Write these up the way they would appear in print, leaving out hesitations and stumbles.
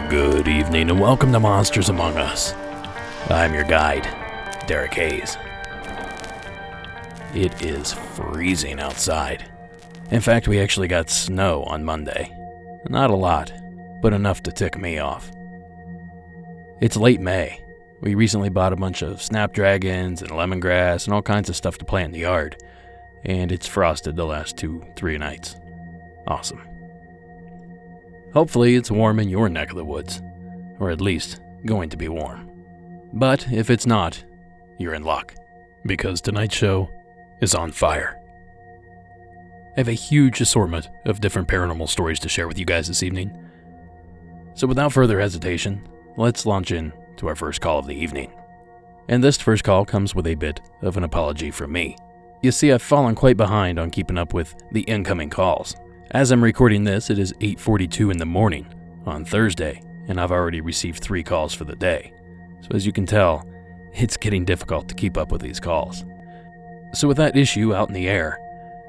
Good evening and welcome to Monsters Among Us. I'm your guide, Derek Hayes. It is freezing outside. In fact, we actually got snow on Monday. Not a lot, but enough to tick me off. It's late May. We recently bought a bunch of snapdragons and lemongrass and all kinds of stuff to plant in the yard, and it's frosted the last 2-3 nights. Awesome. Hopefully it's warm in your neck of the woods, or at least going to be warm. But if it's not, you're in luck, because tonight's show is on fire. I have a huge assortment of different paranormal stories to share with you guys this evening. So without further hesitation, let's launch in to our first call of the evening. And this first call comes with a bit of an apology from me. You see, I've fallen quite behind on keeping up with the incoming calls. As I'm recording this, it is 8:42 in the morning on Thursday, and I've already received 3 calls for the day. So as you can tell, it's getting difficult to keep up with these calls. So with that issue out in the air,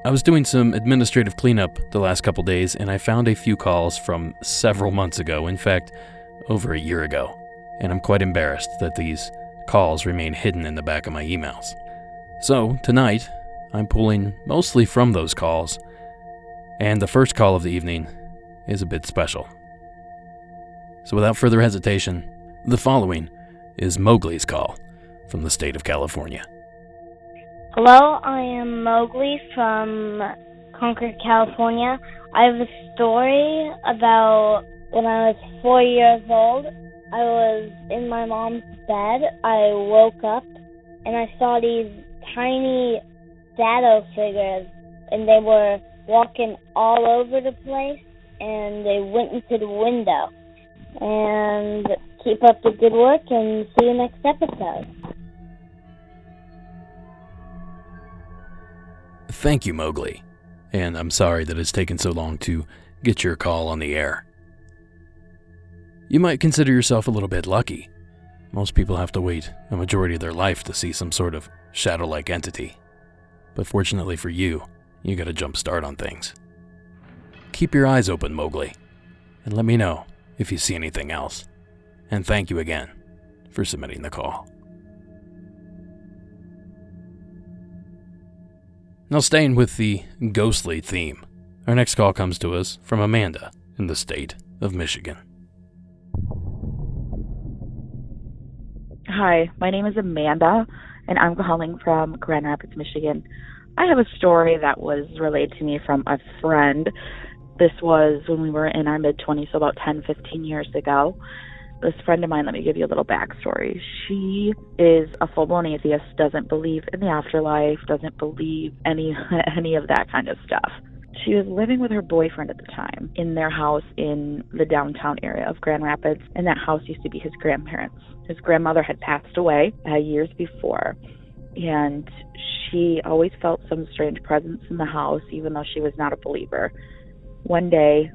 I was doing some administrative cleanup the last couple days, and I found a few calls from several months ago, in fact, over a year ago. And I'm quite embarrassed that these calls remain hidden in the back of my emails. So tonight, I'm pulling mostly from those calls, and the first call of the evening is a bit special. So without further hesitation, the following is Mowgli's call from the state of California. Hello, I am Mowgli from Concord, California. I have a story about when I was 4 years old. I was in my mom's bed. I woke up and I saw these tiny shadow figures, and they were walking all over the place, and they went into the window. And keep up the good work, and see you next episode. Thank you, Mowgli, and I'm sorry that it's taken so long to get your call on the air. You might consider yourself a little bit lucky. Most people have to wait a majority of their life to see some sort of shadow-like entity. But fortunately for you, you got a jump start on things. Keep your eyes open, Mowgli, and let me know if you see anything else. And thank you again for submitting the call. Now, staying with the ghostly theme, our next call comes to us from Amanda in the state of Michigan. Hi, my name is Amanda, and I'm calling from Grand Rapids, Michigan. I have a story that was relayed to me from a friend. This was when we were in our mid-20s, so about 10, 15 years ago. This friend of mine, let me give you a little backstory. She is a full-blown atheist, doesn't believe in the afterlife, doesn't believe any of that kind of stuff. She was living with her boyfriend at the time in their house in the downtown area of Grand Rapids, and that house used to be his grandparents'. His grandmother had passed away years before, and she always felt some strange presence in the house, even though she was not a believer. One day,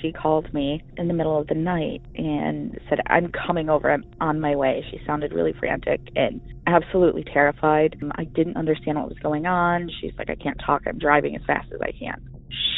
she called me in the middle of the night and said, "I'm coming over, I'm on my way." She sounded really frantic and absolutely terrified. I didn't understand what was going on. She's like, "I can't talk, I'm driving as fast as I can."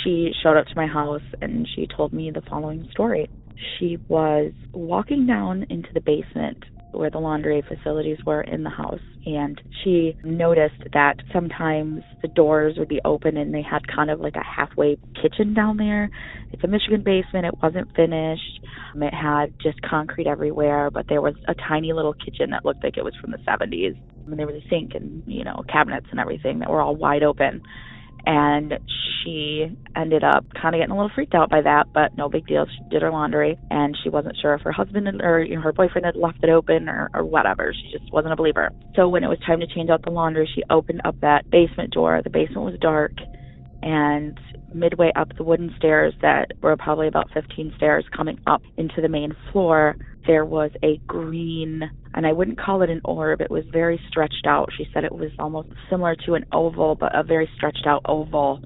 She showed up to my house and she told me the following story. She was walking down into the basement where the laundry facilities were in the house. And she noticed that sometimes the doors would be open and they had kind of like a halfway kitchen down there. It's a Michigan basement. It wasn't finished. It had just concrete everywhere, but there was a tiny little kitchen that looked like it was from the 70s. And there was a sink and, cabinets and everything that were all wide open. And she ended up kind of getting a little freaked out by that, but no big deal. She did her laundry, and she wasn't sure if her husband or her boyfriend had left it open or whatever. She just wasn't a believer. So when it was time to change out the laundry, she opened up that basement door. The basement was dark, and midway up the wooden stairs that were probably about 15 stairs coming up into the main floor, there was a green, and I wouldn't call it an orb, it was very stretched out. She said it was almost similar to an oval, but a very stretched out oval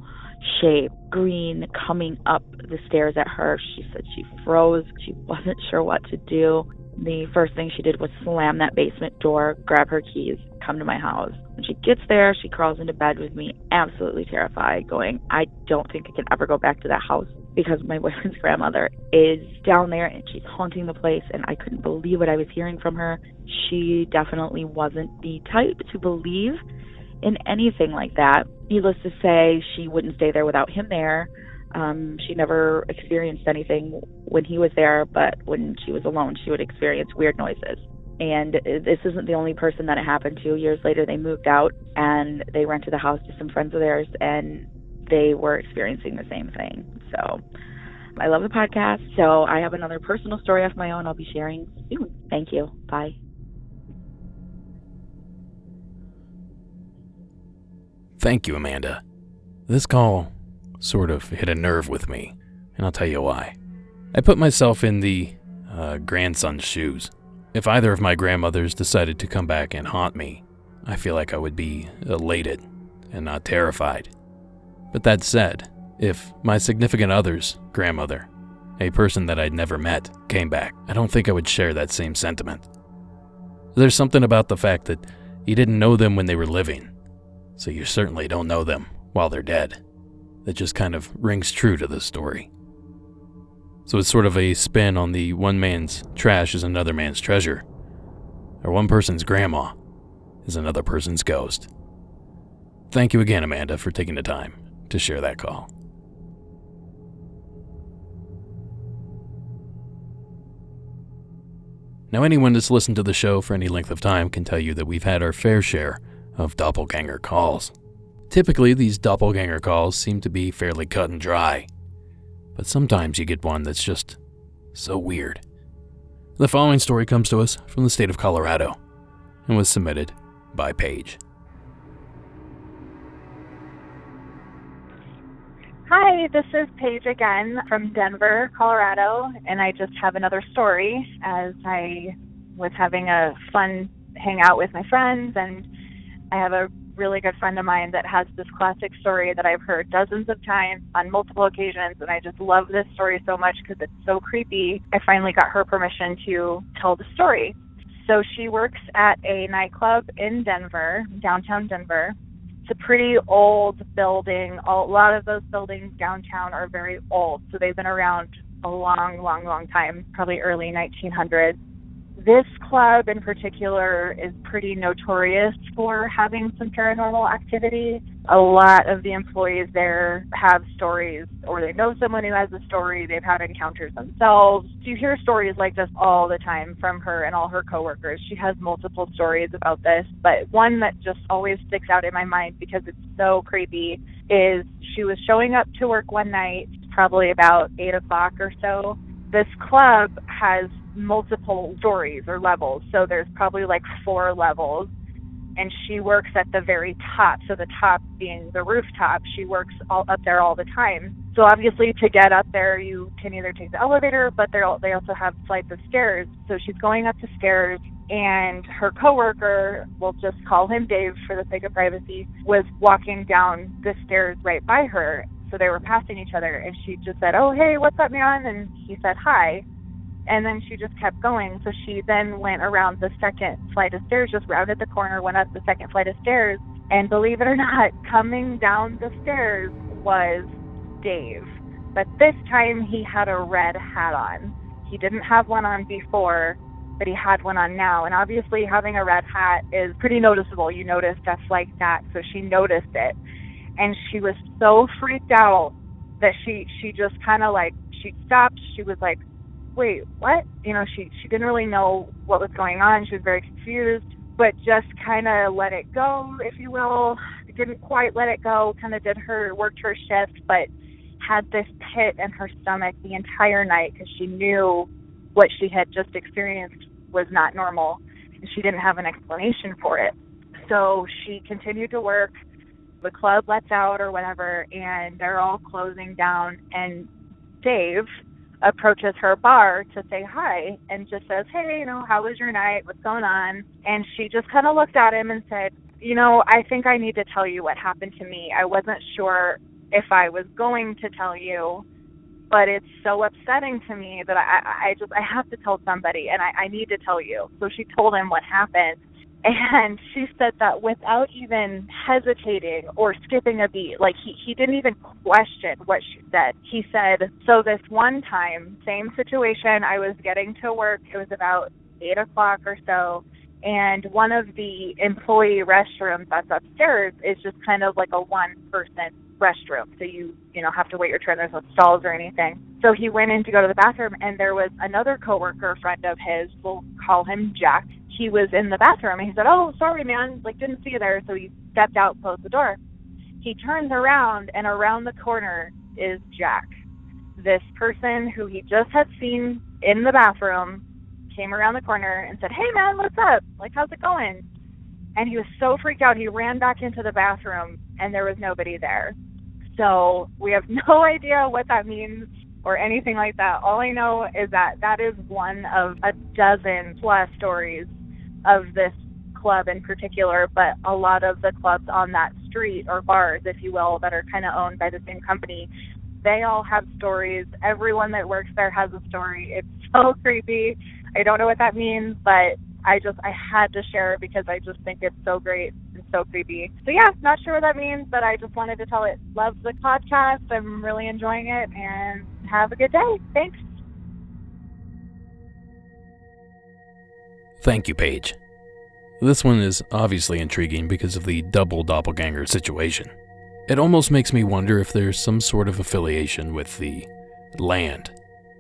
shape, green, coming up the stairs at her. She said she froze. She wasn't sure what to do. The first thing she did was slam that basement door, grab her keys, come to my house. When she gets there, she crawls into bed with me, absolutely terrified, going, I don't think I can ever go back to that house because my boyfriend's grandmother is down there and she's haunting the place, and I couldn't believe what I was hearing from her. She definitely wasn't the type to believe in anything like that. Needless to say, she wouldn't stay there without him there. She never experienced anything when he was there, but when she was alone, she would experience weird noises. And this isn't the only person that it happened to. Years later, they moved out and they rented the house to some friends of theirs, and they were experiencing the same thing. So I love the podcast. So I have another personal story of my own I'll be sharing soon. Thank you. Bye. Thank you, Amanda. This call sort of hit a nerve with me, and I'll tell you why. I put myself in the grandson's shoes. If either of my grandmothers decided to come back and haunt me, I feel like I would be elated and not terrified. But that said, if my significant other's grandmother, a person that I'd never met, came back, I don't think I would share that same sentiment. There's something about the fact that you didn't know them when they were living, so you certainly don't know them while they're dead. That just kind of rings true to the story. So it's sort of a spin on the one man's trash is another man's treasure, or one person's grandma is another person's ghost. Thank you again, Amanda, for taking the time to share that call. Now, anyone that's listened to the show for any length of time can tell you that we've had our fair share of doppelganger calls. Typically, these doppelganger calls seem to be fairly cut and dry, but sometimes you get one that's just so weird. The following story comes to us from the state of Colorado and was submitted by Paige. Hi, this is Paige again from Denver, Colorado, and I just have another story as I was having a fun hangout with my friends, and I have a really good friend of mine that has this classic story that I've heard dozens of times on multiple occasions, and I just love this story so much because it's so creepy. I finally got her permission to tell the story. So she works at a nightclub in Denver, downtown Denver. It's a pretty old building. A lot of those buildings downtown are very old, so they've been around a long time, probably early 1900s. This club in particular is pretty notorious for having some paranormal activity. A lot of the employees there have stories, or they know someone who has a story. They've had encounters themselves. You hear stories like this all the time from her and all her coworkers. She has multiple stories about this, but one that just always sticks out in my mind because it's so creepy is she was showing up to work one night, probably about 8 o'clock or so. This club has multiple stories or levels, so there's probably like 4 levels, and she works at the very top, so the top being the rooftop. She works all up there all the time. So obviously to get up there, you can either take the elevator, but they also have flights of stairs. So she's going up the stairs, and her coworker, we'll just call him Dave for the sake of privacy, was walking down the stairs right by her. So they were passing each other, and she just said, "Oh, hey, what's up, man?" And he said, "Hi." And then she just kept going. So she then went around the second flight of stairs, just rounded the corner, went up the second flight of stairs. And believe it or not, coming down the stairs was Dave. But this time he had a red hat on. He didn't have one on before. but he had one on now. And obviously having a red hat is pretty noticeable. You notice stuff like that. So she noticed it. And she was so freaked out that she just kind of like, she stopped. She was like, wait, what? You know, she didn't really know what was going on. She was very confused, but just kind of let it go, if you will. Didn't quite let it go, kind of worked her shift, but had this pit in her stomach the entire night because she knew what she had just experienced was not normal, and she didn't have an explanation for it. So she continued to work. The club lets out or whatever, and they're all closing down, and Dave approaches her bar to say hi and just says, hey, you know, how was your night? What's going on? And she just kind of looked at him and said, you know, I think I need to tell you what happened to me. I wasn't sure if I was going to tell you, but it's so upsetting to me that I have to tell somebody, and I need to tell you. So she told him what happened. And she said that without even hesitating or skipping a beat, like he didn't even question what she said. He said, so this one time, same situation, I was getting to work. It was about 8 o'clock or so. And one of the employee restrooms that's upstairs is just kind of like a one-person restroom. So you have to wait your turn. There's no stalls or anything. So he went in to go to the bathroom, and there was another coworker friend of his, we'll call him Jack. He was in the bathroom, and he said, oh, sorry, man, like, didn't see you there. So he stepped out, closed the door. He turns around, and around the corner is Jack. This person who he just had seen in the bathroom came around the corner and said, hey, man, what's up? Like, how's it going? And he was so freaked out, he ran back into the bathroom, and there was nobody there. So we have no idea what that means or anything like that. All I know is that that is one of a dozen plus stories of this club in particular, but a lot of the clubs on that street, or bars, if you will, that are kind of owned by the same company, they all have stories. Everyone that works there has a story. It's so creepy. I don't know what that means, but I had to share it because I just think it's so great and so creepy. So yeah, not sure what that means, but I just wanted to tell it. Love the podcast. I'm really enjoying it, and have a good day. Thanks. Thank you, Paige. This one is obviously intriguing because of the double doppelganger situation. It almost makes me wonder if there's some sort of affiliation with the land,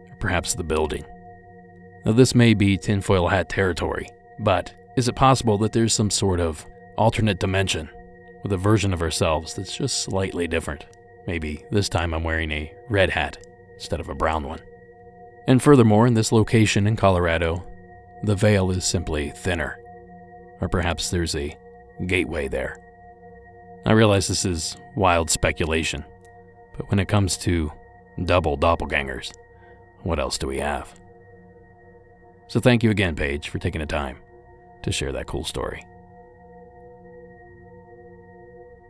or perhaps the building. Now, this may be tinfoil hat territory, but is it possible that there's some sort of alternate dimension with a version of ourselves that's just slightly different? Maybe this time I'm wearing a red hat instead of a brown one. And furthermore, in this location in Colorado, the veil is simply thinner. Or perhaps there's a gateway there. I realize this is wild speculation, but when it comes to double doppelgangers, what else do we have? So thank you again, Paige, for taking the time to share that cool story.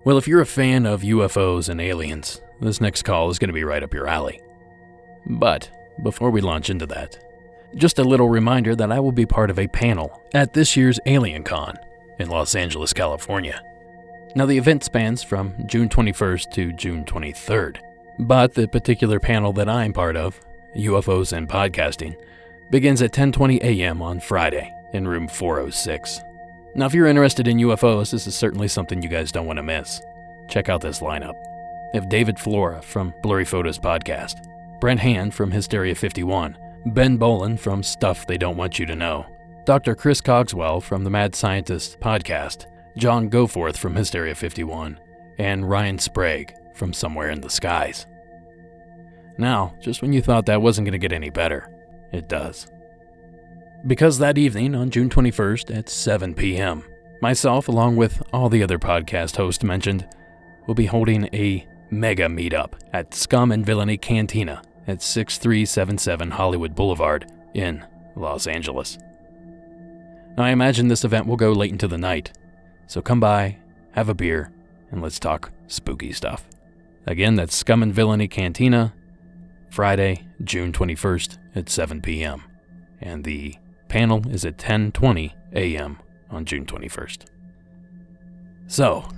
Well, if you're a fan of UFOs and aliens, this next call is going to be right up your alley. But before we launch into that, just a little reminder that I will be part of a panel at this year's Alien Con in Los Angeles, California. Now, the event spans from June 21st to June 23rd, but the particular panel that I'm part of, UFOs and Podcasting, begins at 10:20 a.m. on Friday in room 406. Now, if you're interested in UFOs, this is certainly something you guys don't want to miss. Check out this lineup. We have David Flora from Blurry Photos Podcast, Brent Hand from Hysteria 51, Ben Bolin from Stuff They Don't Want You to Know, Dr. Chris Cogswell from the Mad Scientist Podcast, John Goforth from Hysteria 51, and Ryan Sprague from Somewhere in the Skies. Now, just when you thought that wasn't going to get any better, it does. Because that evening, on June 21st at 7 p.m., myself, along with all the other podcast hosts mentioned, will be holding a mega meetup at Scum and Villainy Cantina at 6377 Hollywood Boulevard in Los Angeles. Now, I imagine this event will go late into the night, so come by, have a beer, and let's talk spooky stuff. Again, that's Scum and Villainy Cantina, Friday, June 21st at 7 p.m. And the panel is at 10:20 a.m. on June 21st. So,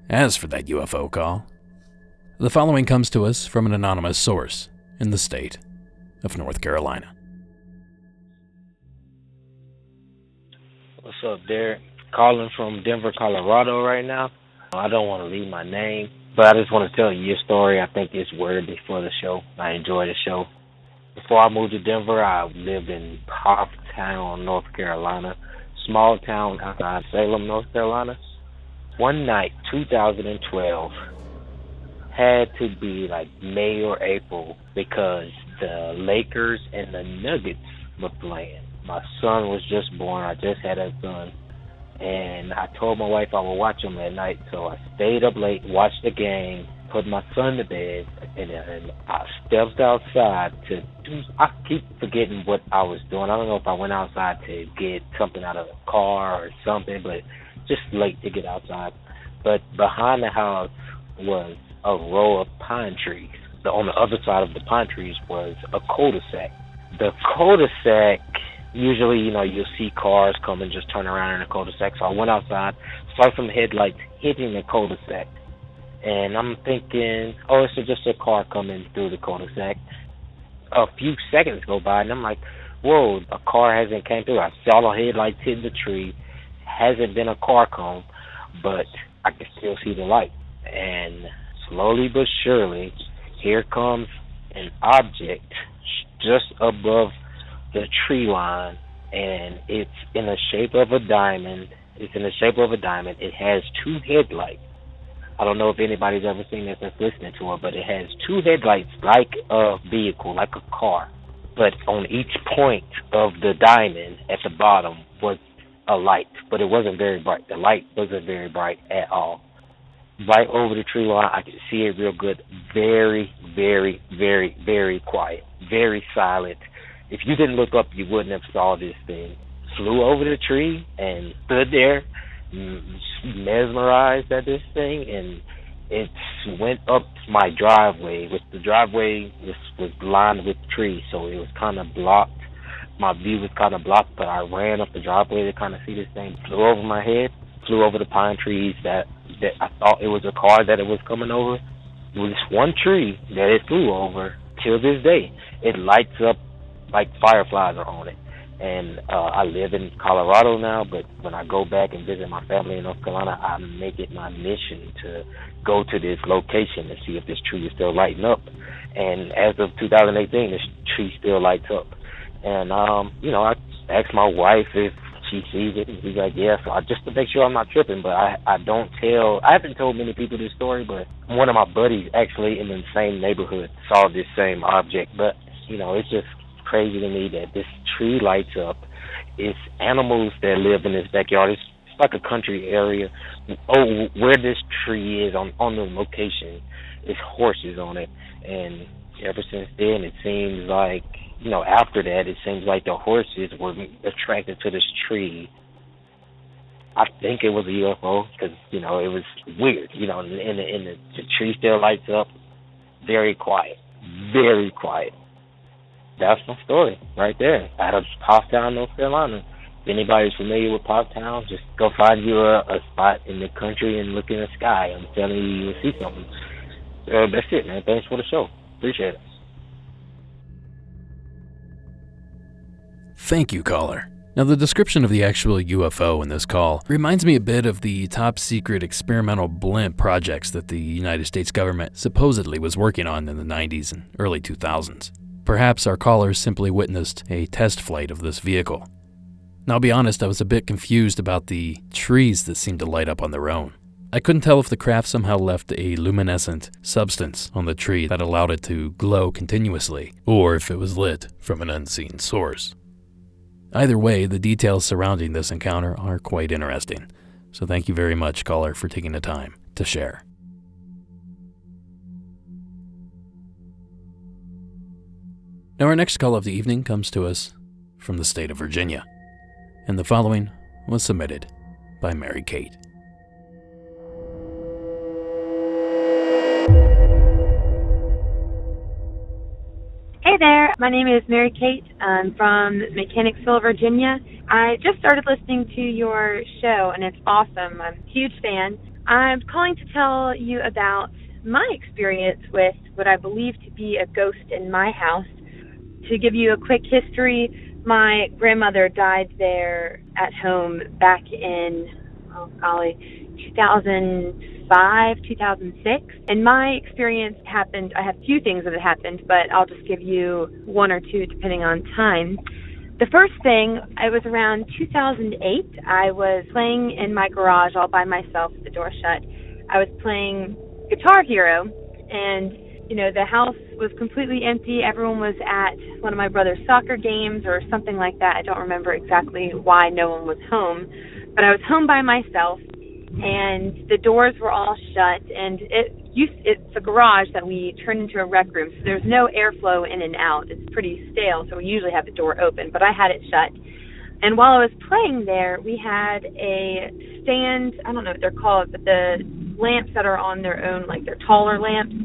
as for that UFO call, the following comes to us from an anonymous source in the state of North Carolina. What's up, Derek? Calling from Denver, Colorado right now. I don't want to leave my name, but I just want to tell you your story. I think it's worthy for the show. I enjoy the show. Before I moved to Denver, I lived in Parktown, North Carolina, small town outside Salem, North Carolina. One night, 2012, had to be like May or April because the Lakers and the Nuggets were playing. My son was just born. I just had a son. And I told my wife I would watch them at night. So I stayed up late, watched the game, put my son to bed, and I stepped outside to do. I keep forgetting what I was doing. I don't know if I went outside to get something out of the car or something, but just late to get outside. But behind the house was a row of pine trees. On the other side of the pine trees was a cul-de-sac. The cul-de-sac, usually, you'll see cars come and just turn around in a cul-de-sac. So I went outside, saw some headlights hitting the cul-de-sac. And I'm thinking, oh, it's just a car coming through the cul-de-sac. A few seconds go by, and I'm like, whoa, a car hasn't came through. I saw the headlights hit the tree. Hasn't been a car come, but I can still see the light. And slowly but surely, here comes an object just above the tree line, and it's in the shape of a diamond. It has two headlights. I don't know if anybody's ever seen this that's listening to it, but it has two headlights like a vehicle, like a car. But on each point of the diamond at the bottom was a light, but it wasn't very bright. The light wasn't very bright at all. Right over the tree line, I could see it real good. Very, very, very, very quiet. Very silent. If you didn't look up, you wouldn't have saw this thing. Flew over the tree and stood there, mesmerized at this thing, and it went up my driveway. The driveway was lined with trees, so it was kind of blocked. My view was kind of blocked, but I ran up the driveway to kind of see this thing. Flew over my head, flew over the pine trees that I thought it was a car that it was coming over. It was one tree that it flew over. Till this day, it lights up like fireflies are on it. And I live in Colorado now, but when I go back and visit my family in North Carolina, I make it my mission to go to this location and see if this tree is still lighting up. And as of 2018, this tree still lights up. And, I asked my wife if she sees it, and she's like, yeah. So just to make sure I'm not tripping, but I haven't told many people this story, but one of my buddies actually in the same neighborhood saw this same object. But, it's just crazy to me that this tree lights up. It's animals that live in this backyard. It's like a country area. Oh, where this tree is on the location, it's horses on it. And ever since then, it seems like, after that, it seems like the horses were attracted to this tree. I think it was a UFO because, it was weird. And the tree still lights up. Very quiet. Very quiet. That's my story right there out of Parktown, North Carolina. If anybody's familiar with Parktown, just go find you a spot in the country and look in the sky. I'm telling you, you'll see something. That's it, man. Thanks for the show. Appreciate it. Thank you, caller. Now, the description of the actual UFO in this call reminds me a bit of the top-secret experimental blimp projects that the United States government supposedly was working on in the 90s and early 2000s. Perhaps our callers simply witnessed a test flight of this vehicle. Now, I'll be honest, I was a bit confused about the trees that seemed to light up on their own. I couldn't tell if the craft somehow left a luminescent substance on the tree that allowed it to glow continuously, or if it was lit from an unseen source. Either way, the details surrounding this encounter are quite interesting. So thank you very much, caller, for taking the time to share. Now, our next call of the evening comes to us from the state of Virginia, and the following was submitted by Mary Kate. Hey there, my name is Mary Kate. I'm from Mechanicsville, Virginia. I just started listening to your show, and it's awesome. I'm a huge fan. I'm calling to tell you about my experience with what I believe to be a ghost in my house. To give you a quick history, My grandmother died there at home back in, 2005, 2006. And my experience happened, I have a few things that had happened, but I'll just give you one or two depending on time. The first thing, I was around 2008. I was playing in my garage all by myself with the door shut. I was playing Guitar Hero, and the house was completely empty. Everyone was at one of my brother's soccer games or something like that. I don't remember exactly why no one was home, but I was home by myself, and the doors were all shut, and it's a garage that we turned into a rec room, so there's no airflow in and out. It's pretty stale, so we usually have the door open, but I had it shut. And while I was playing there, we had a stand, I don't know what they're called, but the lamps that are on their own, like they're taller lamps,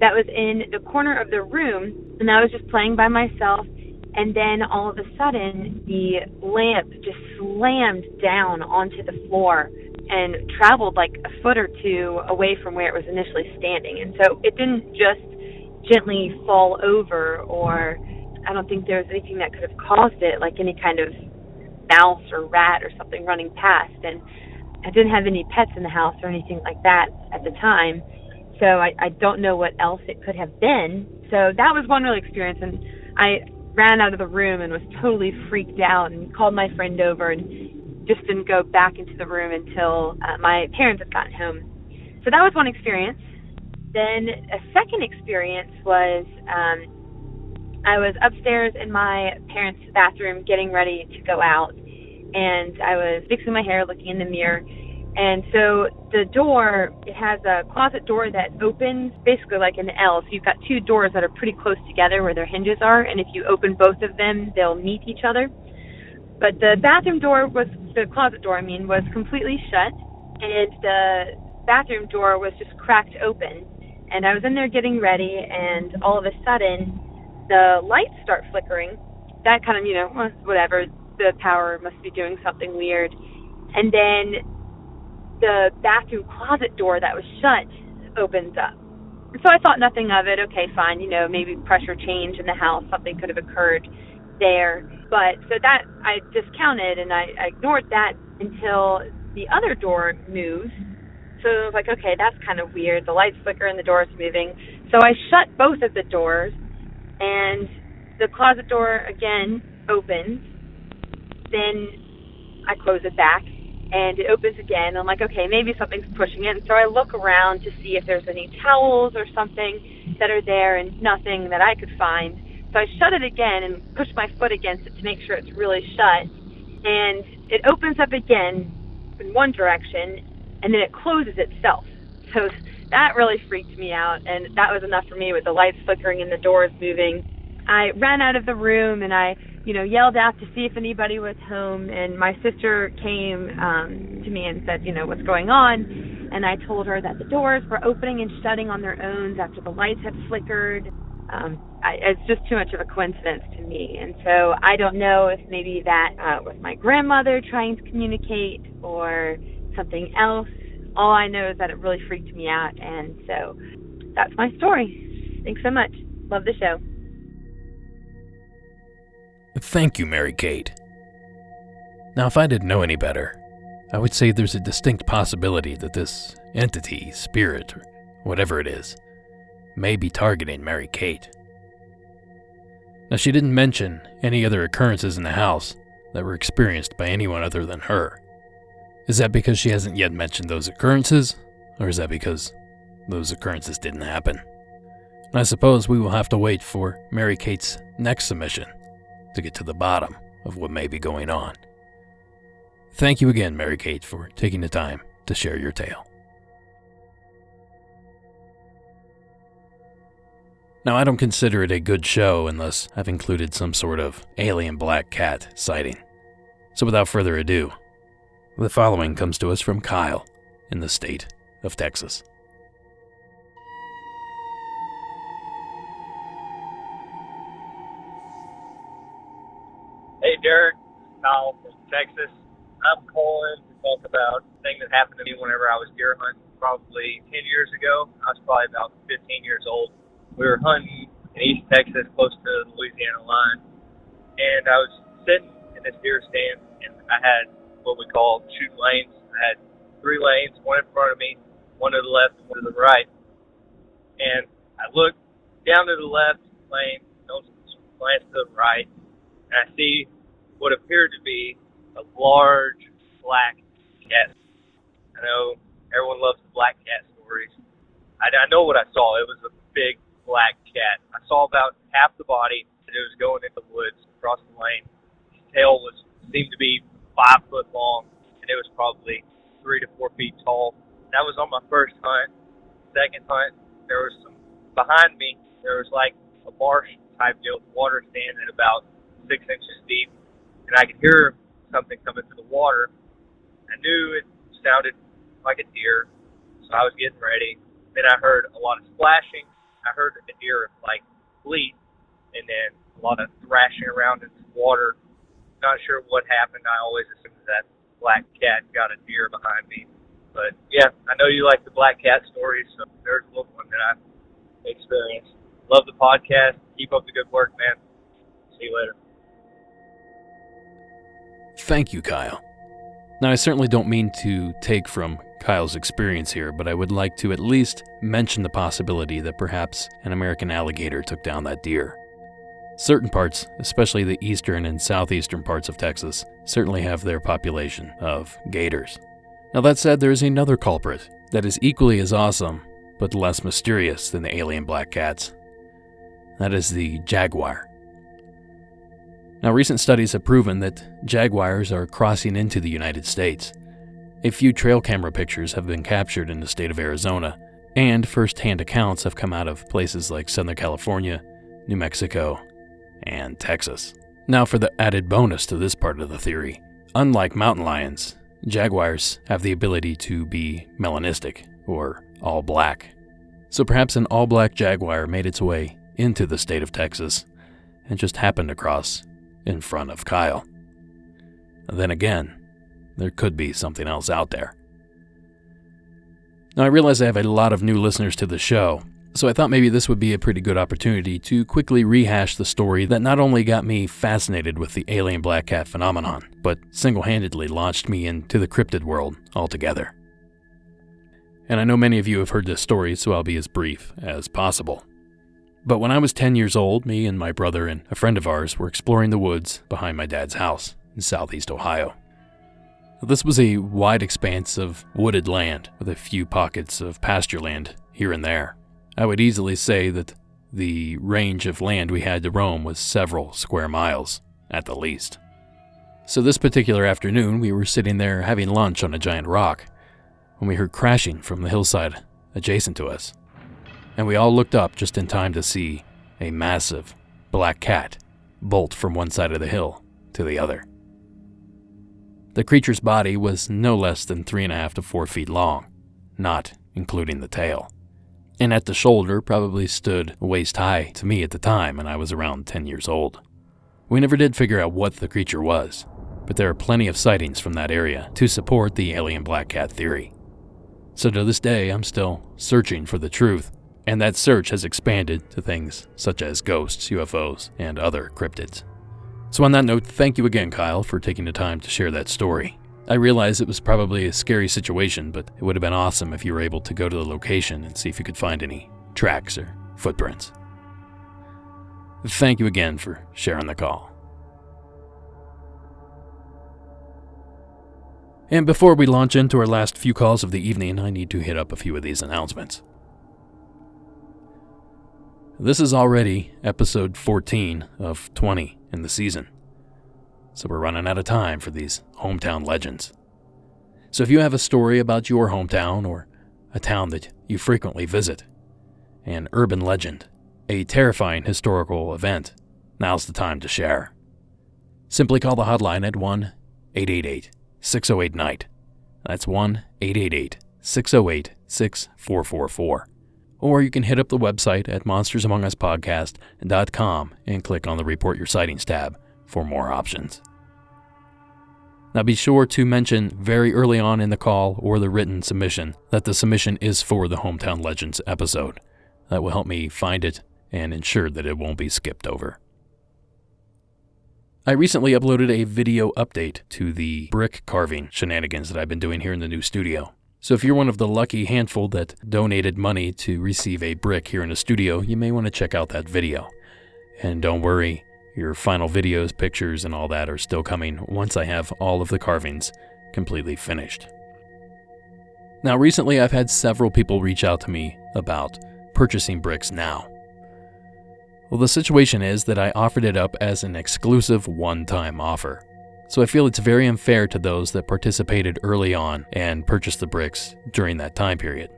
that was in the corner of the room, and I was just playing by myself, and then all of a sudden, the lamp just slammed down onto the floor and traveled like a foot or two away from where it was initially standing. And so it didn't just gently fall over, or I don't think there was anything that could have caused it, like any kind of mouse or rat or something running past. And I didn't have any pets in the house or anything like that at the time, so I don't know what else it could have been. So that was one real experience, and I ran out of the room and was totally freaked out and called my friend over and just didn't go back into the room until my parents had gotten home. So that was one experience. Then a second experience was I was upstairs in my parents' bathroom getting ready to go out, and I was fixing my hair, looking in the mirror. And so the door, it has a closet door that opens basically like an L. So you've got two doors that are pretty close together where their hinges are, and if you open both of them, they'll meet each other. But the bathroom door the closet door, was completely shut, and the bathroom door was just cracked open. And I was in there getting ready, and all of a sudden, the lights start flickering. That kind of, whatever, the power must be doing something weird. And then the bathroom closet door that was shut opens up. So I thought nothing of it. Okay, fine, maybe pressure change in the house, something could have occurred there. But so that I discounted, and I ignored that until the other door moves. So I was like, okay, that's kind of weird. The lights flicker and the door is moving. So I shut both of the doors, and the closet door again opens. Then I close it back, and it opens again. I'm like, okay, maybe something's pushing it. And so I look around to see if there's any towels or something that are there, and nothing that I could find. So I shut it again and push my foot against it to make sure it's really shut. And it opens up again in one direction, and then it closes itself. So that really freaked me out, and that was enough for me with the lights flickering and the doors moving. I ran out of the room, and I yelled out to see if anybody was home, and my sister came to me and said, what's going on? And I told her that the doors were opening and shutting on their own after the lights had flickered. It's just too much of a coincidence to me. And so I don't know if maybe that was my grandmother trying to communicate or something else. All I know is that it really freaked me out, and so that's my story. Thanks so much. Love the show. Thank you, Mary Kate. Now, if I didn't know any better, I would say there's a distinct possibility that this entity, spirit, or whatever it is, may be targeting Mary Kate. Now, she didn't mention any other occurrences in the house that were experienced by anyone other than her. Is that because she hasn't yet mentioned those occurrences, or is that because those occurrences didn't happen? And I suppose we will have to wait for Mary Kate's next submission to get to the bottom of what may be going on. Thank you again, Mary Kate, for taking the time to share your tale. Now, I don't consider it a good show unless I've included some sort of alien black cat sighting. So without further ado, the following comes to us from Kyle in the state of Texas. Hey, Derek, Kyle from Texas. I'm calling to talk about a thing that happened to me whenever I was deer hunting probably 10 years ago. I was probably about 15 years old. We were hunting in East Texas close to the Louisiana line, and I was sitting in this deer stand, and I had what we call shooting lanes. I had 3 lanes, one in front of me, one to the left, and one to the right. And I look down to the left lane, don't glance to the right, and I see what appeared to be a large black cat. I know everyone loves the black cat stories. I know what I saw. It was a big black cat. I saw about half the body, and it was going into the woods across the lane. Its tail seemed to be 5 foot long, and it was probably 3 to 4 feet tall. That was on my first hunt. Second hunt, there was some behind me. There was like a marsh type deal, water standing about 6 inches deep, and I could hear something coming through the water. I knew it sounded like a deer, so I was getting ready. Then I heard a lot of splashing. I heard the deer like bleat, and then a lot of thrashing around in the water. Not sure what happened. I always assumed that black cat got a deer behind me. But yeah, I know you like the black cat stories, so there's a little one that I experienced. Love the podcast. Keep up the good work, man. See you later. Thank you, Kyle. Now, I certainly don't mean to take from Kyle's experience here, but I would like to at least mention the possibility that perhaps an American alligator took down that deer. Certain parts, especially the eastern and southeastern parts of Texas, certainly have their population of gators. Now, that said, there is another culprit that is equally as awesome, but less mysterious than the alien black cats. That is the jaguar. Now, recent studies have proven that jaguars are crossing into the United States. A few trail camera pictures have been captured in the state of Arizona, and first-hand accounts have come out of places like Southern California, New Mexico, and Texas. Now, for the added bonus to this part of the theory, unlike mountain lions, jaguars have the ability to be melanistic, or all black. So perhaps an all-black jaguar made its way into the state of Texas and just happened to cross in front of Kyle. Then again, there could be something else out there. Now, I realize I have a lot of new listeners to the show, so I thought maybe this would be a pretty good opportunity to quickly rehash the story that not only got me fascinated with the alien black cat phenomenon, but single-handedly launched me into the cryptid world altogether. And I know many of you have heard this story, so I'll be as brief as possible. But when I was 10 years old, me and my brother and a friend of ours were exploring the woods behind my dad's house in southeast Ohio. This was a wide expanse of wooded land with a few pockets of pasture land here and there. I would easily say that the range of land we had to roam was several square miles, at the least. So this particular afternoon, we were sitting there having lunch on a giant rock when we heard crashing from the hillside adjacent to us. And we all looked up just in time to see a massive black cat bolt from one side of the hill to the other. The creature's body was no less than 3.5 to 4 feet long, not including the tail. And at the shoulder probably stood waist high to me at the time, and I was around 10 years old. We never did figure out what the creature was, but there are plenty of sightings from that area to support the alien black cat theory. So to this day, I'm still searching for the truth, and that search has expanded to things such as ghosts, UFOs, and other cryptids. So on that note, thank you again, Kyle, for taking the time to share that story. I realize it was probably a scary situation, but it would have been awesome if you were able to go to the location and see if you could find any tracks or footprints. Thank you again for sharing the call. And before we launch into our last few calls of the evening, I need to hit up a few of these announcements. This is already episode 14 of 20 in the season, so we're running out of time for these hometown legends. So if you have a story about your hometown or a town that you frequently visit, an urban legend, a terrifying historical event, now's the time to share. Simply call the hotline at 1-888-608-NIGHT. That's 1-888-608-6444. Or you can hit up the website at monstersamonguspodcast.com and click on the Report Your Sightings tab for more options. Now be sure to mention very early on in the call or the written submission that the submission is for the Hometown Legends episode. That will help me find it and ensure that it won't be skipped over. I recently uploaded a video update to the brick carving shenanigans that I've been doing here in the new studio. So if you're one of the lucky handful that donated money to receive a brick here in the studio, you may want to check out that video. And don't worry, your final videos, pictures, and all that are still coming once I have all of the carvings completely finished. Now, recently I've had several people reach out to me about purchasing bricks now. Well, the situation is that I offered it up as an exclusive one-time offer. So I feel it's very unfair to those that participated early on and purchased the bricks during that time period.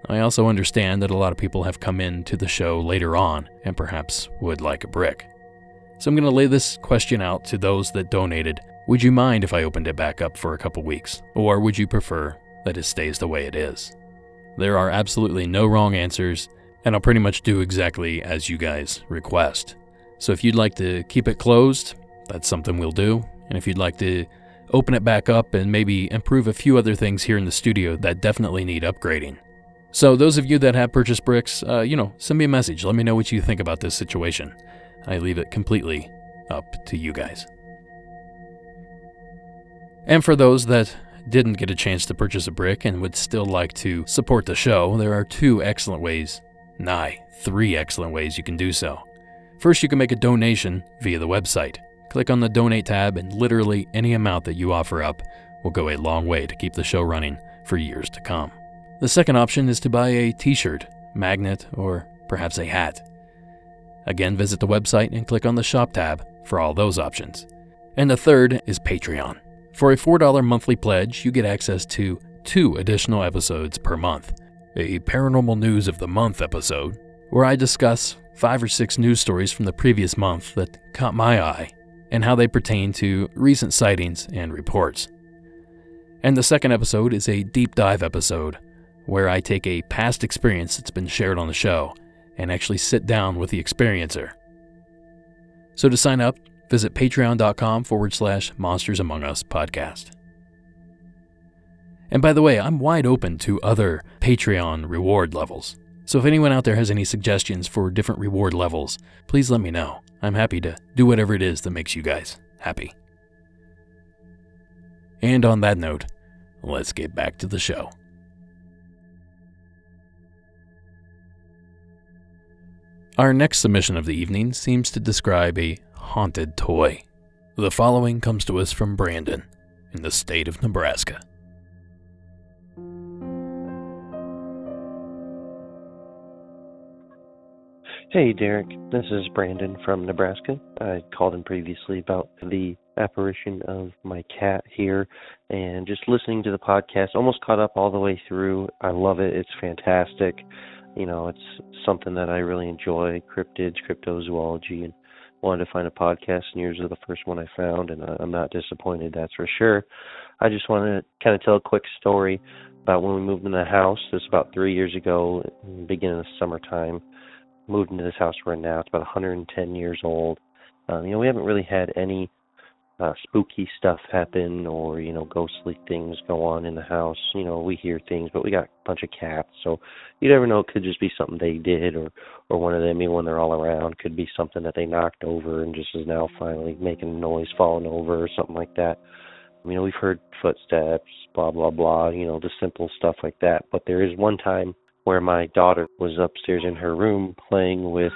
I also understand that a lot of people have come in to the show later on and perhaps would like a brick. So I'm going to lay this question out to those that donated. Would you mind if I opened it back up for a couple weeks? Or would you prefer that it stays the way it is? There are absolutely no wrong answers, and I'll pretty much do exactly as you guys request. So if you'd like to keep it closed, that's something we'll do. And if you'd like to open it back up and maybe improve a few other things here in the studio that definitely need upgrading. So those of you that have purchased bricks, send me a message. Let me know what you think about this situation. I leave it completely up to you guys. And for those that didn't get a chance to purchase a brick and would still like to support the show, there are three excellent ways you can do so. First, you can make a donation via the website. Click on the donate tab, and literally any amount that you offer up will go a long way to keep the show running for years to come. The second option is to buy a t-shirt, magnet, or perhaps a hat. Again, visit the website and click on the shop tab for all those options. And the third is Patreon. For a $4 monthly pledge, you get access to 2 additional episodes per month. A Paranormal News of the Month episode, where I discuss 5 or 6 news stories from the previous month that caught my eye and how they pertain to recent sightings and reports. And the second episode is a deep dive episode where I take a past experience that's been shared on the show and actually sit down with the experiencer. So to sign up, visit patreon.com/Monsters Among Us podcast. And by the way, I'm wide open to other Patreon reward levels. So if anyone out there has any suggestions for different reward levels, please let me know. I'm happy to do whatever it is that makes you guys happy. And on that note, let's get back to the show. Our next submission of the evening seems to describe a haunted toy. The following comes to us from Brandon in the state of Nebraska. Hey Derek, this is Brandon from Nebraska. I called in previously about the apparition of my cat here, and just listening to the podcast, almost caught up all the way through. I love it. It's fantastic. It's something that I really enjoy, cryptids, cryptozoology, and wanted to find a podcast, and yours is the first one I found, and I'm not disappointed, that's for sure. I just want to kind of tell a quick story about when we moved into the house. This was about 3 years ago, beginning of summertime. Moved into this house we're in now. It's about 110 years old. We haven't really had any spooky stuff happen or, ghostly things go on in the house. We hear things, but we got a bunch of cats, so you never know. It could just be something they did or one of them, when they're all around, could be something that they knocked over and just is now finally making a noise, falling over or something like that. We've heard footsteps, blah, blah, blah, the simple stuff like that. But there is one time where my daughter was upstairs in her room playing with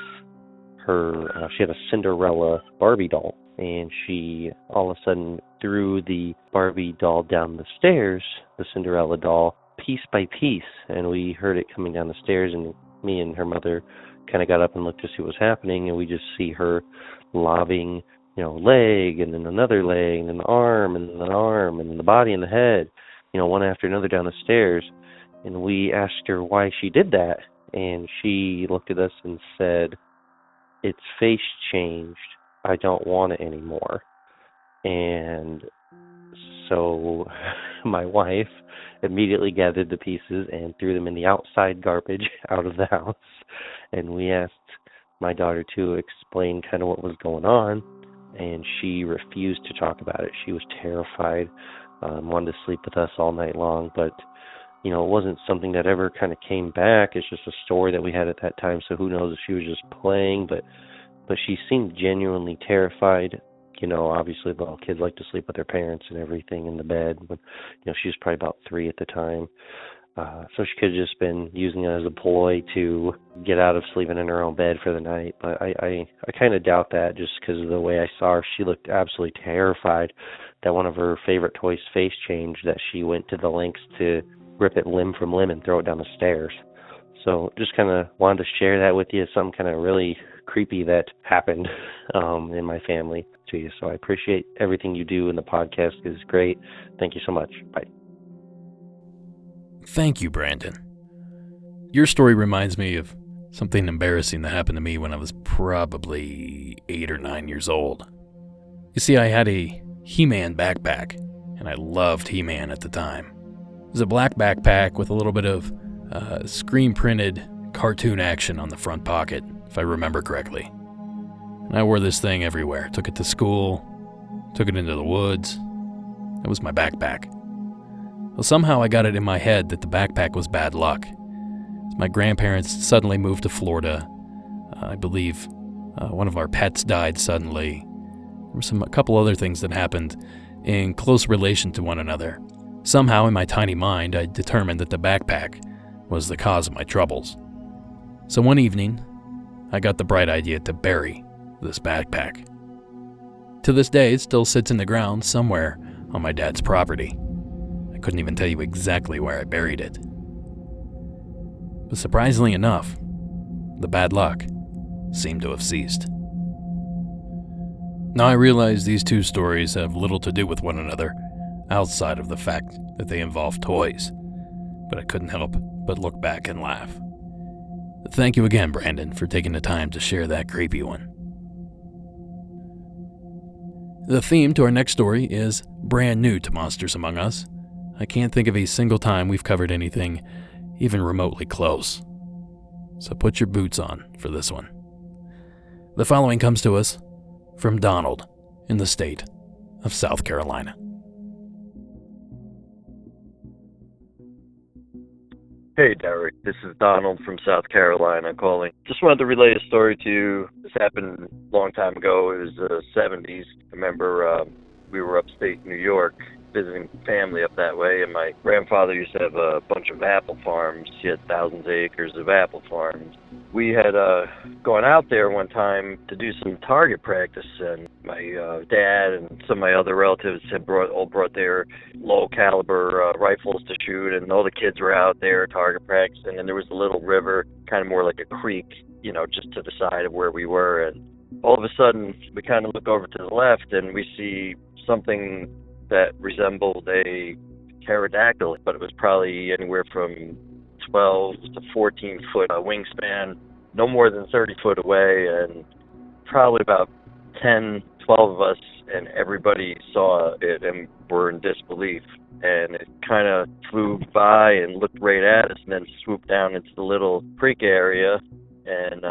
her, she had a Cinderella Barbie doll, and she all of a sudden threw the Barbie doll down the stairs, the Cinderella doll, piece by piece, and we heard it coming down the stairs, and me and her mother kind of got up and looked to see what was happening, and we just see her lobbing, leg, and then another leg, and then the arm, and then an arm, and then the body and the head, one after another down the stairs. And we asked her why she did that, and she looked at us and said, "Its face changed. I don't want it anymore." And so my wife immediately gathered the pieces and threw them in the outside garbage out of the house. And we asked my daughter to explain kind of what was going on, and she refused to talk about it. She was terrified, wanted to sleep with us all night long, but it wasn't something that ever kind of came back. It's just a story that we had at that time, so who knows if she was just playing, but she seemed genuinely terrified Obviously the kids like to sleep with their parents and everything in the bed. But, she was probably about 3 at the time. So she could have just been using it as a ploy to get out of sleeping in her own bed for the night. But I kind of doubt that, just because of the way I saw her. She looked absolutely terrified that one of her favorite toys face changed, that she went to the lengths to rip it limb from limb and throw it down the stairs. So just kind of wanted to share that with you, something kind of really creepy that happened in my family to you. So I appreciate everything you do, and the podcast is great. Thank you so much. Bye. Thank you, Brandon. Your story reminds me of something embarrassing that happened to me when I was probably 8 or 9 years old. You see, I had a He-Man backpack, and I loved He-Man at the time. It was a black backpack with a little bit of screen-printed cartoon action on the front pocket, if I remember correctly. And I wore this thing everywhere. Took it to school, took it into the woods. It was my backpack. Well, somehow I got it in my head that the backpack was bad luck. My grandparents suddenly moved to Florida. I believe one of our pets died suddenly. There were a couple other things that happened in close relation to one another. Somehow in my tiny mind, I determined that the backpack was the cause of my troubles. So one evening, I got the bright idea to bury this backpack. To this day, it still sits in the ground somewhere on my dad's property. I couldn't even tell you exactly where I buried it. But surprisingly enough, the bad luck seemed to have ceased. Now I realize these two stories have little to do with one another, outside of the fact that they involve toys, but I couldn't help but look back and laugh. Thank you again, Brandon, for taking the time to share that creepy one. The theme to our next story is brand new to Monsters Among Us. I can't think of a single time we've covered anything even remotely close. So put your boots on for this one. The following comes to us from Donald in the state of South Carolina. Hey, Derek. This is Donald from South Carolina calling. Just wanted to relay a story to you. This happened a long time ago. It was the 70s. I remember we were upstate New York visiting family up that way, and my grandfather used to have a bunch of apple farms. He had thousands of acres of apple farms. We had gone out there one time to do some target practice, and my dad and some of my other relatives had brought their low caliber rifles to shoot, and all the kids were out there target practicing, and there was a little river, kind of more like a creek, just to the side of where we were, and all of a sudden we kind of look over to the left and we see something that resembled a pterodactyl, but it was probably anywhere from 12 to 14 foot wingspan, no more than 30 foot away, and probably about 10, 12 of us, and everybody saw it and were in disbelief. And it kind of flew by and looked right at us, and then swooped down into the little creek area, and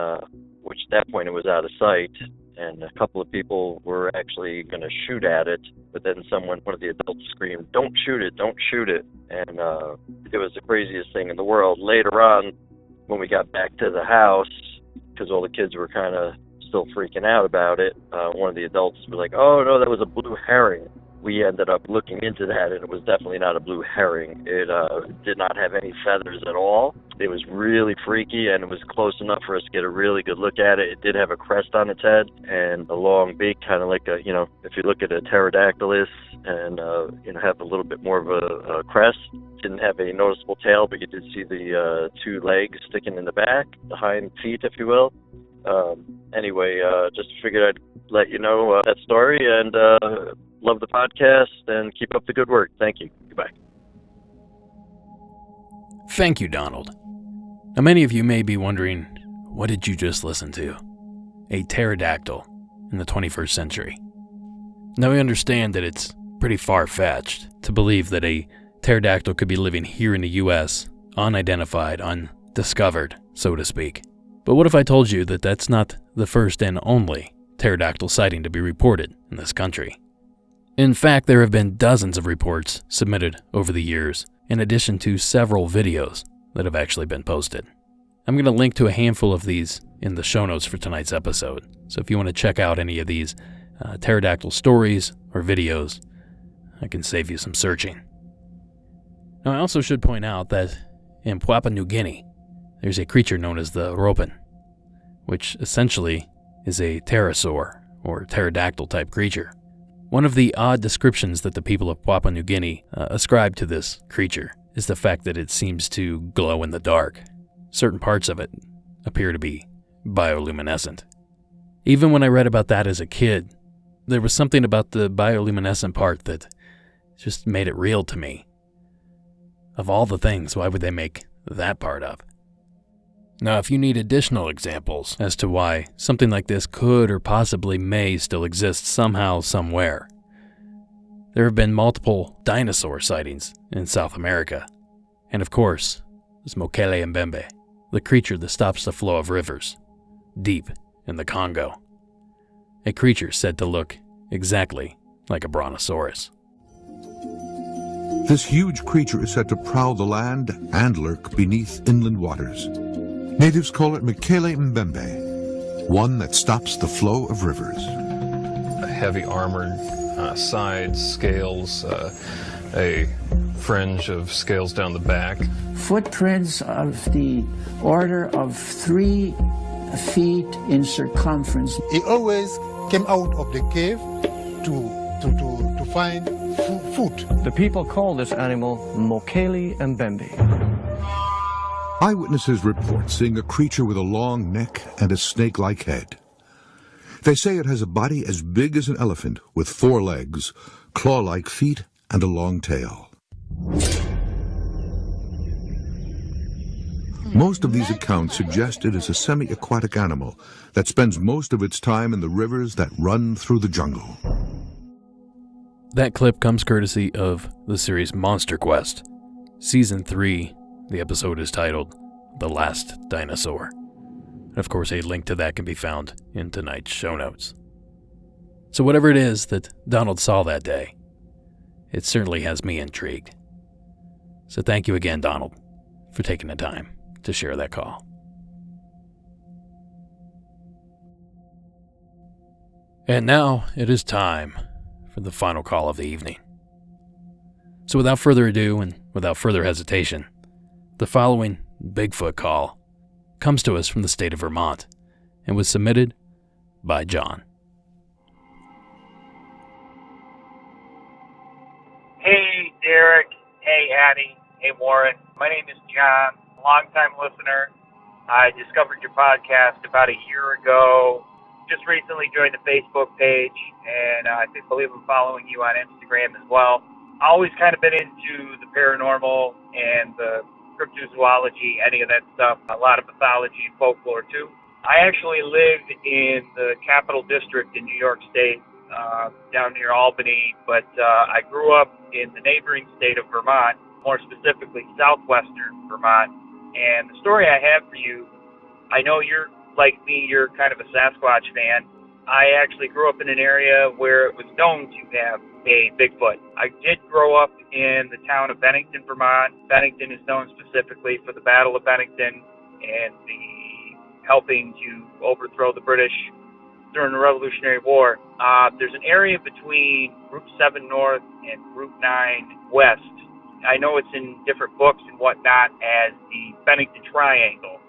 which at that point it was out of sight. And a couple of people were actually going to shoot at it, but then one of the adults screamed, "Don't shoot it, don't shoot it." And it was the craziest thing in the world. Later on, when we got back to the house, because all the kids were kind of still freaking out about it, one of the adults was like, "Oh, no, that was a blue herring." We ended up looking into that, and it was definitely not a blue herring. It did not have any feathers at all. It was really freaky, and it was close enough for us to get a really good look at it. It did have a crest on its head and a long beak, kind of like if you look at a pterodactylus, and have a little bit more of a crest. Didn't have a noticeable tail, but you did see the two legs sticking in the back, the hind feet, if you will. Anyway, just figured I'd let you know that story, and love the podcast, and keep up the good work. Thank you. Goodbye. Thank you, Donald. Now, many of you may be wondering, what did you just listen to? A pterodactyl in the 21st century. Now, we understand that it's pretty far-fetched to believe that a pterodactyl could be living here in the U.S., unidentified, undiscovered, so to speak. But what if I told you that that's not the first and only pterodactyl sighting to be reported in this country? In fact, there have been dozens of reports submitted over the years, in addition to several videos that have actually been posted. I'm going to link to a handful of these in the show notes for tonight's episode, so if you want to check out any of these pterodactyl stories or videos, I can save you some searching. Now, I also should point out that in Papua New Guinea, there's a creature known as the ropen, which essentially is a pterosaur or pterodactyl type creature. One of the odd descriptions that the people of Papua New Guinea ascribe to this creature is the fact that it seems to glow in the dark. Certain parts of it appear to be bioluminescent. Even when I read about that as a kid, there was something about the bioluminescent part that just made it real to me. Of all the things, why would they make that part up? Now, if you need additional examples as to why something like this could or possibly may still exist somehow, somewhere, there have been multiple dinosaur sightings in South America. And of course, this Mokele Mbembe, the creature that stops the flow of rivers, deep in the Congo. A creature said to look exactly like a brontosaurus. This huge creature is said to prowl the land and lurk beneath inland waters. Natives call it Mokele Mbembe, one that stops the flow of rivers. Heavy armored sides, scales, a fringe of scales down the back. Footprints of the order of 3 feet in circumference. He always came out of the cave to find food. The people call this animal Mokele Mbembe. Eyewitnesses report seeing a creature with a long neck and a snake-like head. They say it has a body as big as an elephant with 4 legs, claw-like feet, and a long tail. Most of these accounts suggest it is a semi-aquatic animal that spends most of its time in the rivers that run through the jungle. That clip comes courtesy of the series Monster Quest. Season 3, the episode is titled The Last Dinosaur. And of course, a link to that can be found in tonight's show notes. So whatever it is that Donald saw that day, it certainly has me intrigued. So thank you again, Donald, for taking the time to share that call. And now it is time for the final call of the evening. So without further ado and without further hesitation, the following Bigfoot call comes to us from the state of Vermont and was submitted by John. Hey, Derek. Hey, Addie. Hey, Warren. My name is John, longtime listener. I discovered your podcast about a year ago. Just recently joined the Facebook page, and I believe I'm following you on Instagram as well. Always kind of been into the paranormal and the cryptozoology, any of that stuff. A lot of mythology and folklore, too. I actually live in the Capital District in New York State, down near Albany, but I grew up in the neighboring state of Vermont, more specifically southwestern Vermont. And the story I have for you, I know you're like me, you're kind of a Sasquatch fan. I actually grew up in an area where it was known to have a Bigfoot. I did grow up in the town of Bennington, Vermont. Bennington is known specifically for the Battle of Bennington and the helping to overthrow the British during the Revolutionary War. There's an area between Route 7 North and Route 9 West. I know it's in different books and whatnot as the Bennington Triangle.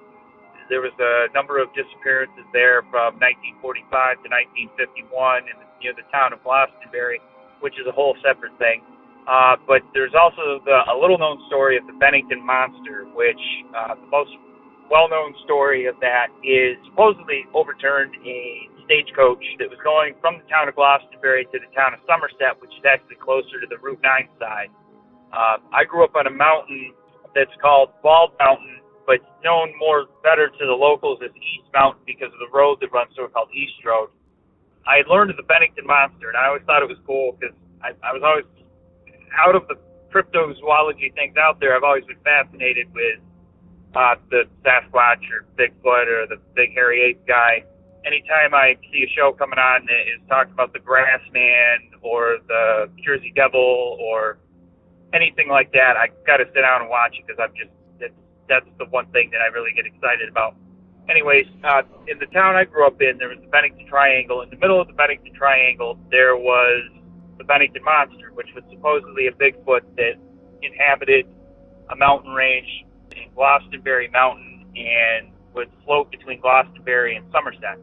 There was a number of disappearances there from 1945 to 1951 near the town of Glastonbury, which is a whole separate thing. But there's also a little-known story of the Bennington Monster, which the most well-known story of that is supposedly overturned a stagecoach that was going from the town of Glastonbury to the town of Somerset, which is actually closer to the Route 9 side. I grew up on a mountain that's called Bald Mountain, but known better to the locals as East Mountain because of the road that runs through it called East Road. I had learned of the Bennington Monster, and I always thought it was cool because I was always, out of the cryptozoology things out there, I've always been fascinated with the Sasquatch or Bigfoot or the big hairy ape guy. Anytime I see a show coming on that is talking about the Grassman or the Jersey Devil or anything like that, I got to sit down and watch it because that's the one thing that I really get excited about. Anyways, in the town I grew up in, there was the Bennington Triangle. In the middle of the Bennington Triangle, there was the Bennington Monster, which was supposedly a Bigfoot that inhabited a mountain range in Glastonbury Mountain and would float between Glastonbury and Somerset.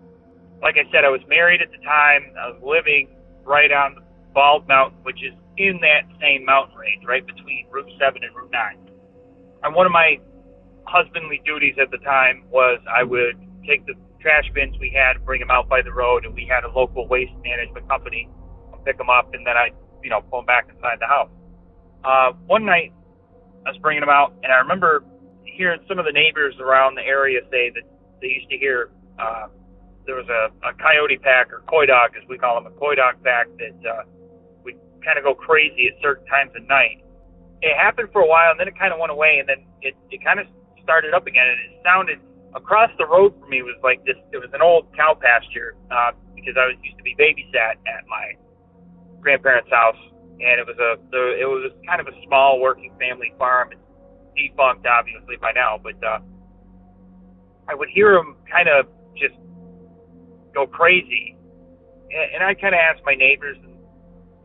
Like I said, I was married at the time. I was living right on the Bald Mountain, which is in that same mountain range, right between Route 7 and Route 9. And one of my husbandly duties at the time was I would take the trash bins we had, bring them out by the road, and we had a local waste management company pick them up, and then I'd, pull them back inside the house. One night, I was bringing them out, and I remember hearing some of the neighbors around the area say that they used to hear there was a coyote pack, or coy dog, as we call them, a coy dog pack that would kind of go crazy at certain times of night. It happened for a while, and then it kind of went away, and then it kind of started up again, and it sounded across the road from me was like this. It was an old cow pasture because I used to be babysat at my grandparents' house, and it was kind of a small working family farm. It's defunct, obviously, by now, but I would hear them kind of just go crazy, and I kind of asked my neighbors, and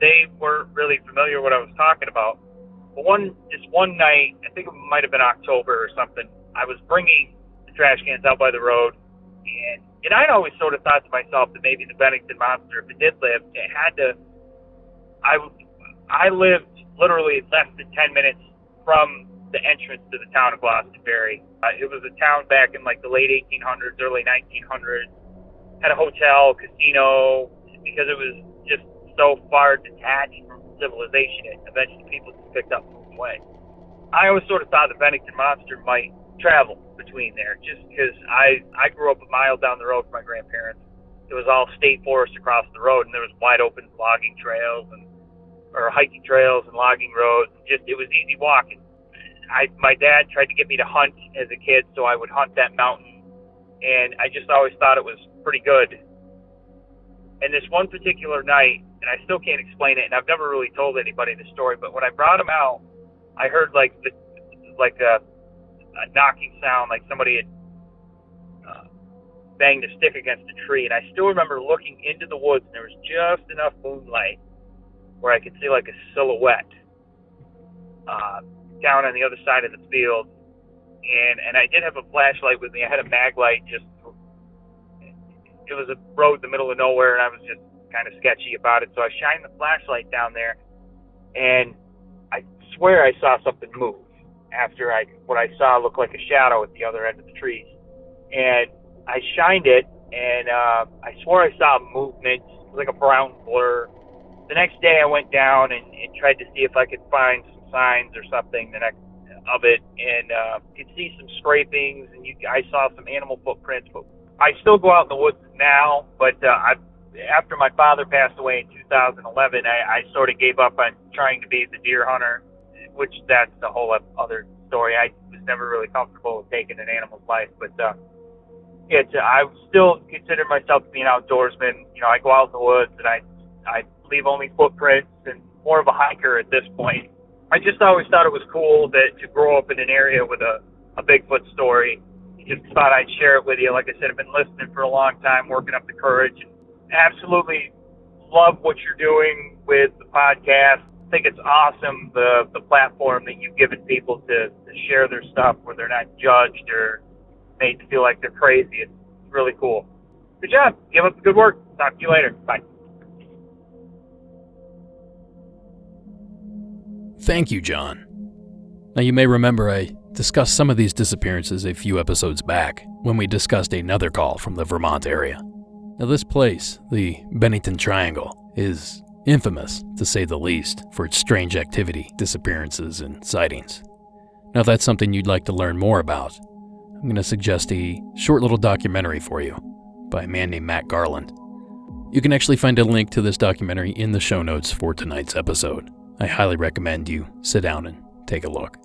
they weren't really familiar with what I was talking about. But this one night, I think it might have been October or something, I was bringing the trash cans out by the road, and I'd always sort of thought to myself that maybe the Bennington Monster, if it did live, it had to. I lived literally less than 10 minutes from the entrance to the town of Glastonbury. It was a town back in like the late 1800s, early 1900s. Had a hotel, casino, because it was just so far detached from civilization. Eventually people just picked up and moved away. I always sort of thought the Bennington Monster might travel between there, just because I grew up a mile down the road from my grandparents. It was all state forest across the road, and there was wide open logging trails or hiking trails and logging roads. It was easy walking. My dad tried to get me to hunt as a kid, so I would hunt that mountain, and I just always thought it was pretty good. And this one particular night, and I still can't explain it, and I've never really told anybody the story, but when I brought him out, I heard like a knocking sound, like somebody had banged a stick against a tree, and I still remember looking into the woods, and there was just enough moonlight where I could see like a silhouette down on the other side of the field, and I did have a flashlight with me. I had a mag light. It was a road in the middle of nowhere, and I was just kind of sketchy about it, so I shined the flashlight down there, and I swear I saw something move after what I saw looked like a shadow at the other end of the trees, and I shined it, and I swore I saw movement, like a brown blur. The next day I went down and tried to see if I could find some signs or something of it, and could see some scrapings, and I saw some animal footprints. But I still go out in the woods now, but after my father passed away in 2011, I sort of gave up on trying to be the deer hunter, which that's the whole other story. I was never really comfortable with taking an animal's life, but I still consider myself to be an outdoorsman. I go out in the woods, and I leave only footprints, and more of a hiker at this point. I just always thought it was cool to grow up in an area with a Bigfoot story. Just thought I'd share it with you. Like I said, I've been listening for a long time, working up the courage. Absolutely love what you're doing with the podcast. I think it's awesome, the platform that you've given people to share their stuff where they're not judged or made to feel like they're crazy. It's really cool. Good job. Keep up the good work. Talk to you later. Bye. Thank you, John. Now, you may remember I discussed some of these disappearances a few episodes back when we discussed another call from the Vermont area. Now, this place, the Bennington Triangle, is infamous, to say the least, for its strange activity, disappearances, and sightings. Now, if that's something you'd like to learn more about, I'm going to suggest a short little documentary for you by a man named Matt Garland. You can actually find a link to this documentary in the show notes for tonight's episode. I highly recommend you sit down and take a look.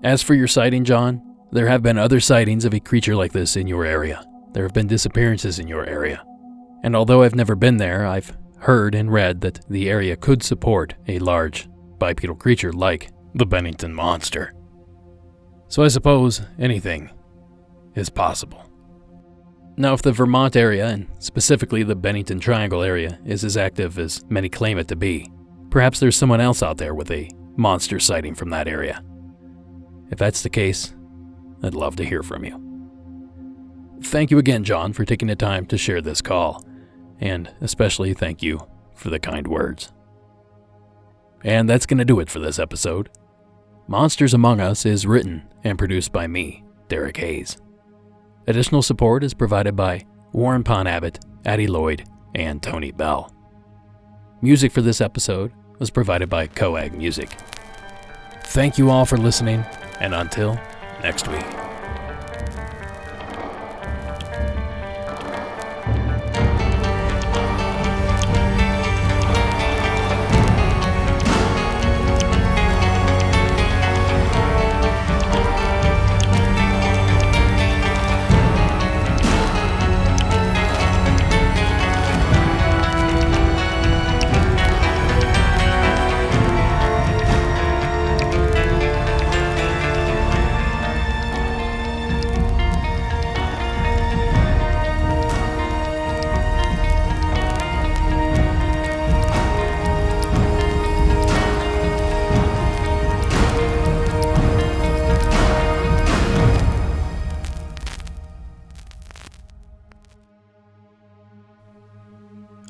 As for your sighting, John, there have been other sightings of a creature like this in your area. There have been disappearances in your area. And although I've never been there, I've heard and read that the area could support a large bipedal creature like the Bennington Monster. So I suppose anything is possible. Now, if the Vermont area, and specifically the Bennington Triangle area, is as active as many claim it to be, perhaps there's someone else out there with a monster sighting from that area. If that's the case, I'd love to hear from you. Thank you again, John, for taking the time to share this call, and especially thank you for the kind words. And that's going to do it for this episode. Monsters Among Us is written and produced by me, Derek Hayes. Additional support is provided by Warren Pon Abbott, Addie Lloyd, and Tony Bell. Music for this episode was provided by Coag Music. Thank you all for listening, and until next week.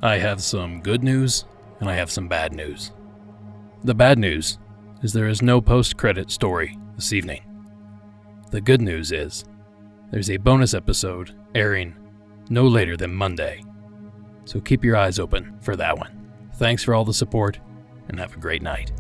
I have some good news, and I have some bad news. The bad news is there is no post-credit story this evening. The good news is there's a bonus episode airing no later than Monday, so keep your eyes open for that one. Thanks for all the support, and have a great night.